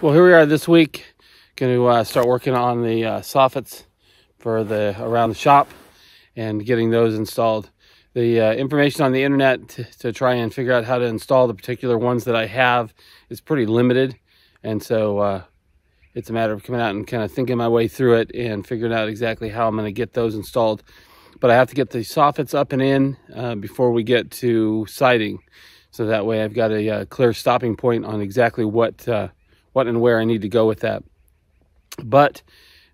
Well, here we are this week, going to start working on the soffits for around the shop and getting those installed. The information on the internet to try and figure out how to install the particular ones that I have is pretty limited, and so it's a matter of coming out and kind of thinking my way through it and figuring out exactly how I'm going to get those installed. But I have to get the soffits up and in before we get to siding, so that way I've got a clear stopping point on exactly what and where I need to go with that. But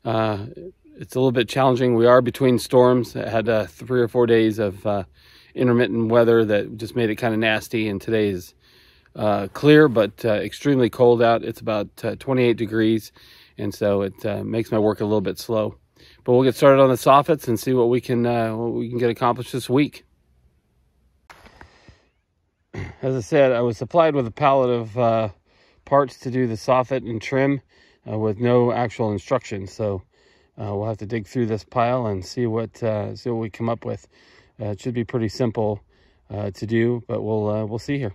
it's a little bit challenging. We are between storms. I had 3 or 4 days of intermittent weather that just made it kind of nasty, and today is clear but extremely cold out. It's about 28 degrees, and so it makes my work a little bit slow. But we'll get started on the soffits and see what we can get accomplished this week. As I said, I was supplied with a pallet of parts to do the soffit and trim with no actual instructions, so we'll have to dig through this pile and see what we come up with. It should be pretty simple to do, but we'll see here.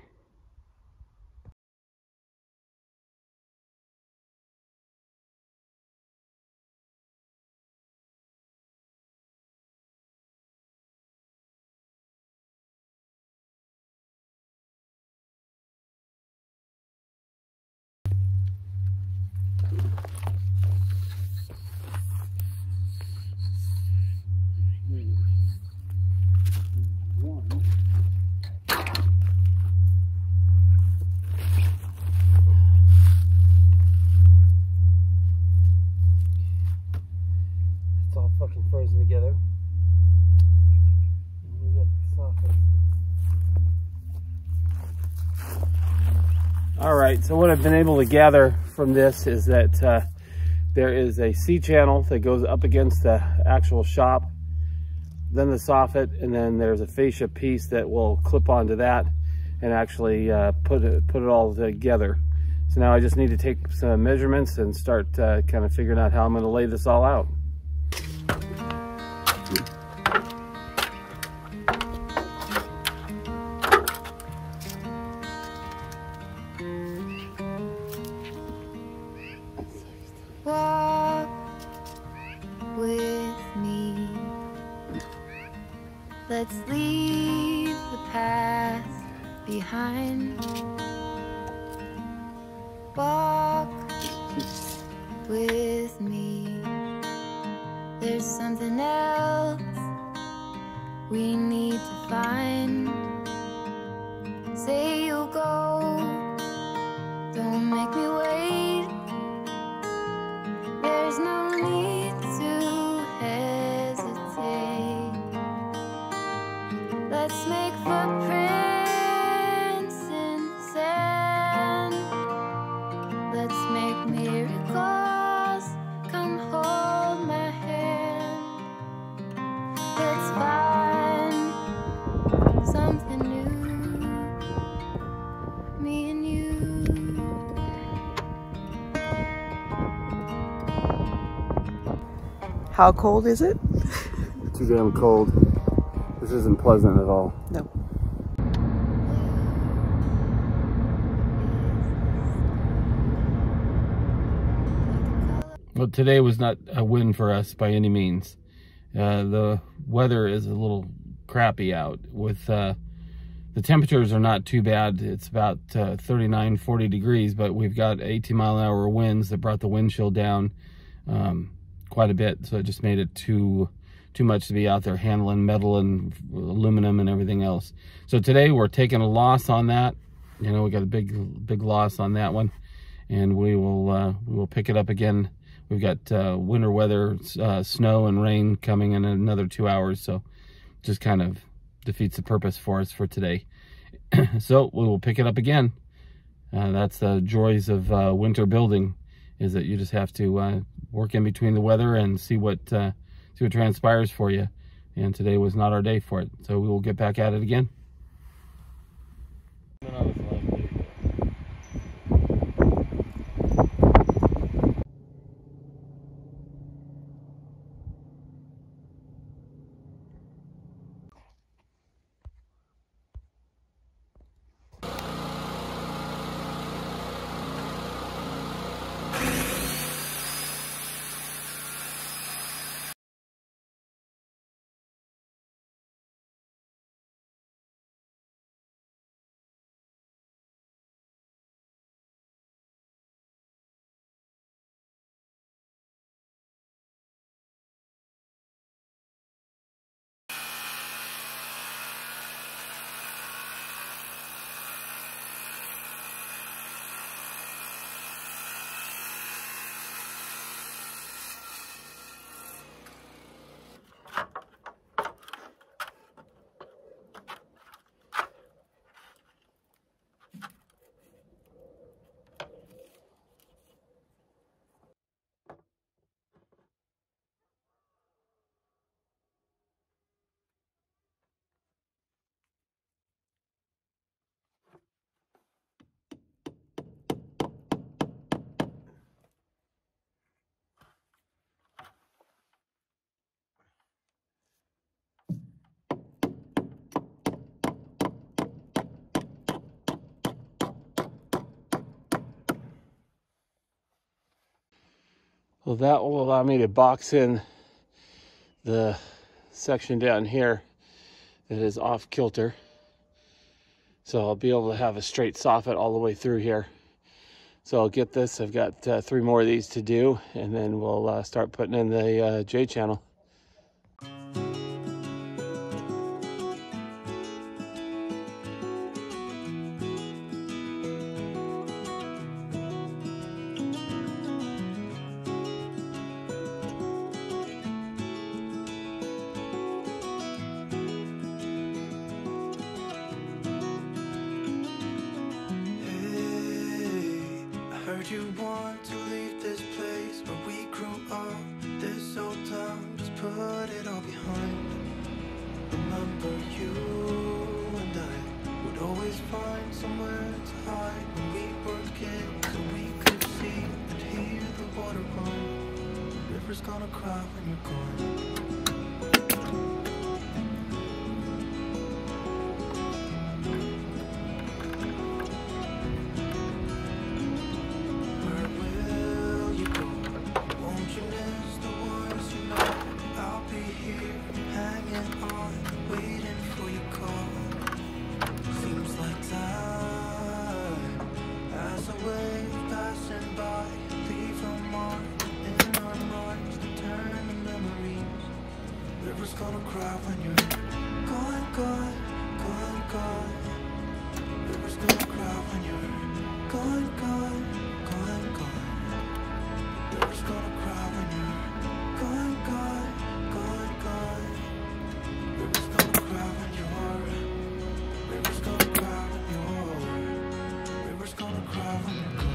It's all fucking frozen together. We got the soffit. All right, so what I've been able to gather from this is that there is a C channel that goes up against the actual shop, then the soffit, and then there's a fascia piece that will clip onto that and actually put it all together. So now I just need to take some measurements and start kind of figuring out how I'm going to lay this all out. Walk with me. Let's leave the past behind. Walk with me. There's something else we need to find. Say you'll go, don't make me wait. There's no need to hesitate. Let's make footprints in the sand. Let's make miracles. Come hold my hand. Let's find something new, me and you. How cold is it? Too damn cold. This isn't pleasant at all. No. Well, today was not a win for us by any means. The weather is a little crappy out. With the temperatures are not too bad. It's about 39, 40 degrees, but we've got 18-mile-an-hour winds that brought the wind chill down quite a bit, so it just made it too much to be out there handling metal and aluminum and everything else. So today we're taking a loss on that. You know, we got a big loss on that one, and we will pick it up again. We've got winter weather, snow and rain coming in another 2 hours, so just kind of defeats the purpose for us for today. So we will pick it up again. That's the joys of winter building, is that you just have to work in between the weather and see what transpires for you. And today was not our day for it, so we will get back at it again. Well, that will allow me to box in the section down here that is off kilter. So I'll be able to have a straight soffit all the way through here. So I'll get this. I've got 3 more of these to do, and then we'll start putting in the J channel. You want to leave this place where we grew up, this old town, just put it all behind. Remember you and I would always find somewhere to hide when we were kids, so we could see and hear the water run. The river's gonna cry when you're gone. River's gonna cry when you're gone, gone, gone, gone. River's gonna cry when you're gone, gone, gone, gone. River's gonna cry when you're gone, gone, gone, gone. River's gonna cry when you're. River's gonna cry when you're. River's gonna cry when you're gone.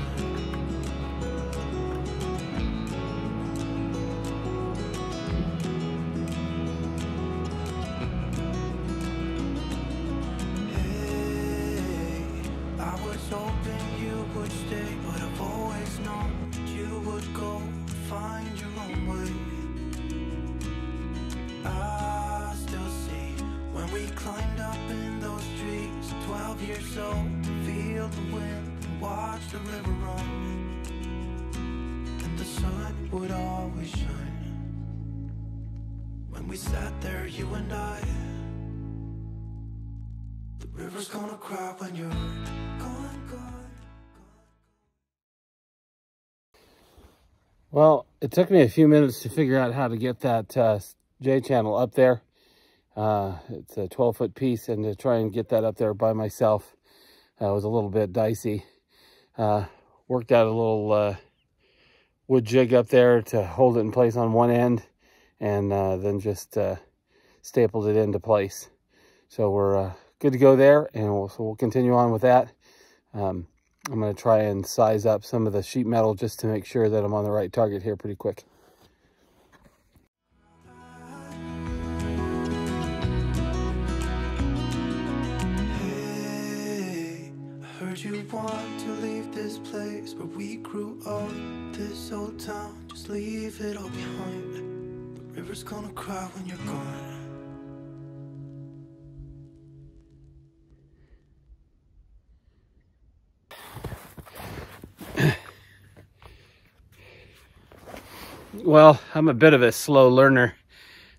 Hoping you would stay, but I've always known you would go and find your own way. I still see when we climbed up in those trees, 12 years old, to feel the wind and watch the river run. And the sun would always shine when we sat there, you and I. The river's gonna cry when you're gone, gone. Well, it took me a few minutes to figure out how to get that J channel up there. It's a 12-foot piece, and to try and get that up there by myself was a little bit dicey. Worked out a little wood jig up there to hold it in place on one end, and then just stapled it into place. So we're good to go there, and we'll continue on with that. I'm going to try and size up some of the sheet metal just to make sure that I'm on the right target here pretty quick. Hey, I heard you want to leave this place where we grew up, this old town, just leave it all behind. The river's gonna cry when you're gone. Well, I'm a bit of a slow learner.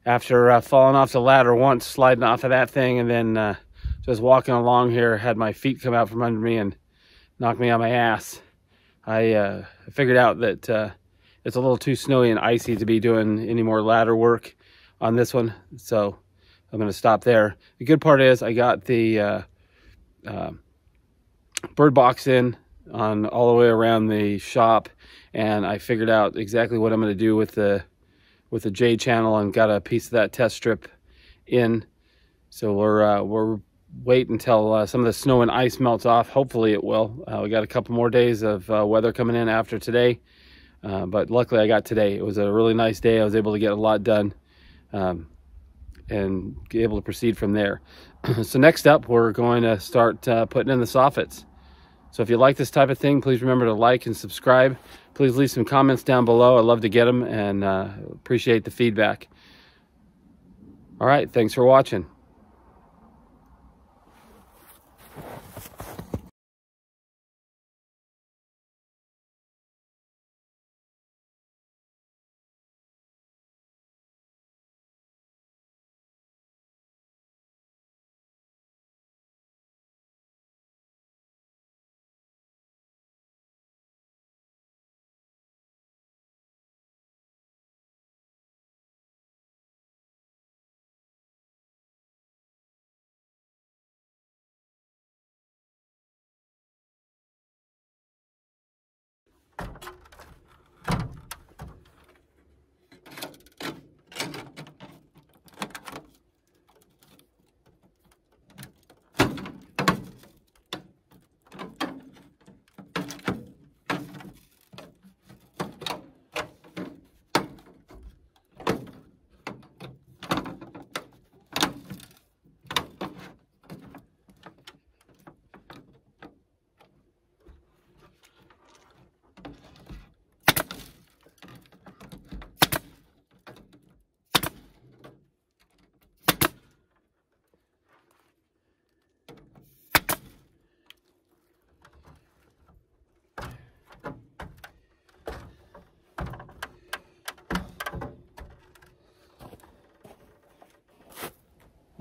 After falling off the ladder once, sliding off of that thing, and then just walking along here, had my feet come out from under me and knock me on my ass. I figured out that it's a little too snowy and icy to be doing any more ladder work on this one, so I'm going to stop there. The good part is I got the bird box in on all the way around the shop, and I figured out exactly what I'm going to do with the J channel, and got a piece of that test strip in. So we're wait until some of the snow and ice melts off. Hopefully it will. We got a couple more days of weather coming in after today, but luckily I got today. It was a really nice day. I was able to get a lot done and be able to proceed from there. So next up, we're going to start putting in the soffits. So if you like this type of thing, please remember to like and subscribe. Please leave some comments down below. I love to get them, and appreciate the feedback. All right, thanks for watching.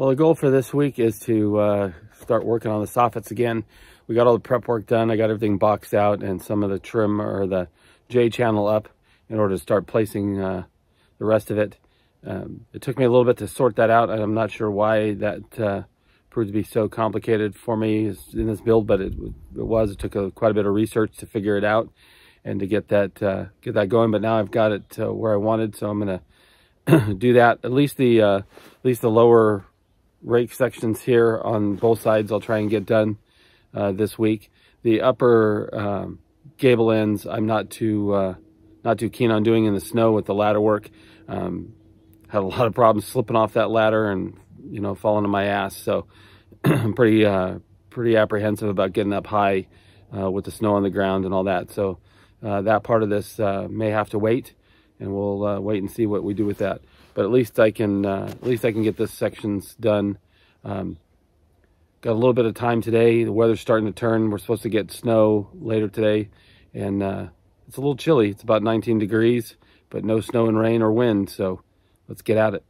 Well, the goal for this week is to start working on the soffits again. We got all the prep work done. I got everything boxed out and some of the trim or the J channel up in order to start placing the rest of it. It took me a little bit to sort that out. I'm not sure why that proved to be so complicated for me in this build, but it was. It took quite a bit of research to figure it out and to get that going. But now I've got it where I wanted, so I'm gonna do that. At least the lower rake sections here on both sides I'll try and get done this week. The upper gable ends I'm not too keen on doing in the snow with the ladder work. Had a lot of problems slipping off that ladder and falling on my ass, so I'm pretty apprehensive about getting up high with the snow on the ground and all that. So that part of this may have to wait, and we'll wait and see what we do with that. But at least I can get this sections done. Got a little bit of time today. The weather's starting to turn. We're supposed to get snow later today, and it's a little chilly. It's about 19 degrees, but no snow and rain or wind. So let's get at it.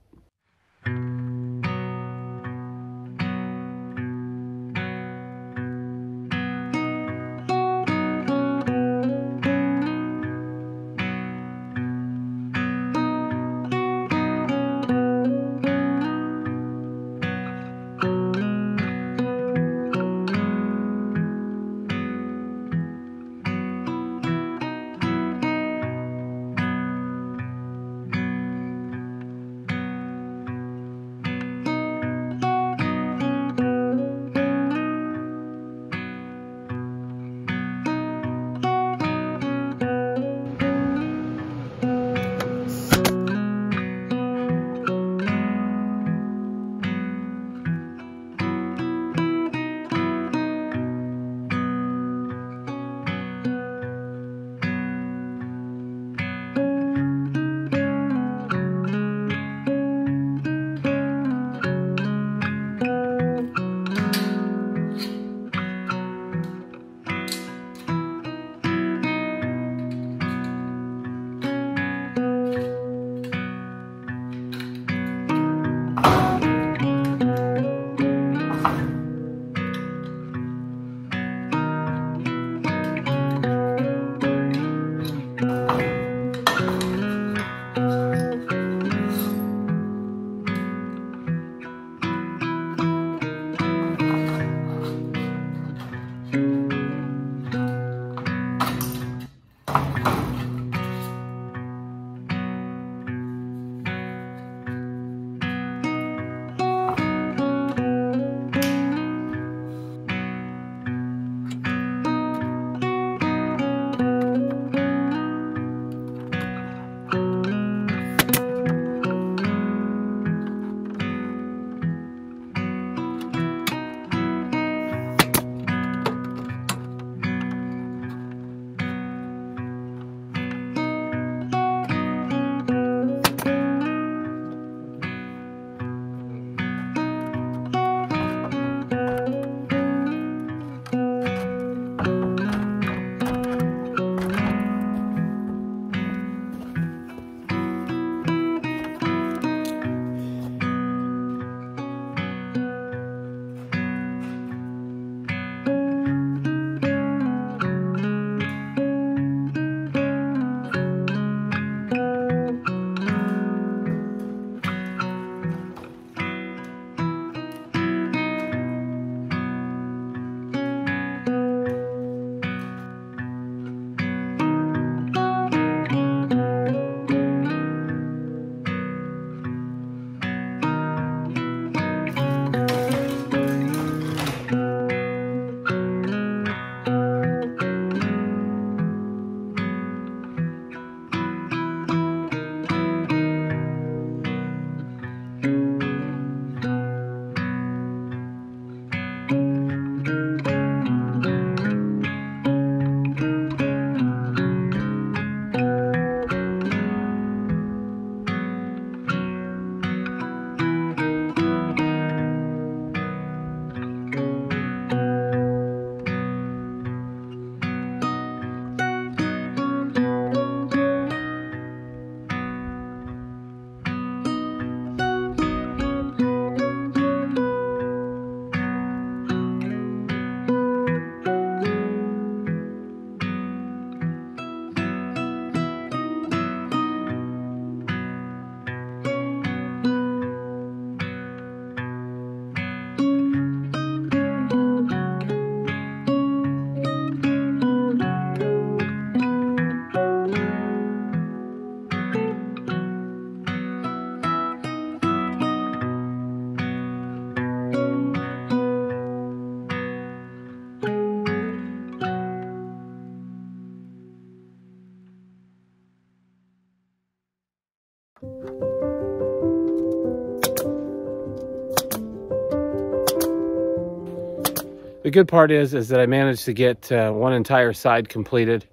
The good part is that I managed to get one entire side completed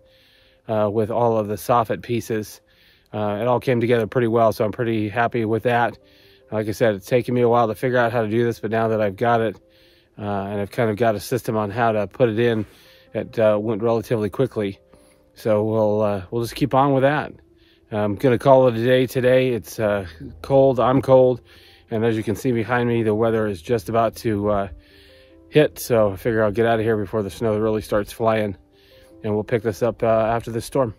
with all of the soffit pieces. It all came together pretty well, so I'm pretty happy with that. Like I said, it's taken me a while to figure out how to do this, but now that I've got it, and I've kind of got a system on how to put it in, it went relatively quickly. So we'll just keep on with that. I'm going to call it a day today. It's cold, I'm cold, and as you can see behind me, the weather is just about to hit, so I figure I'll get out of here before the snow really starts flying, and we'll pick this up after the storm.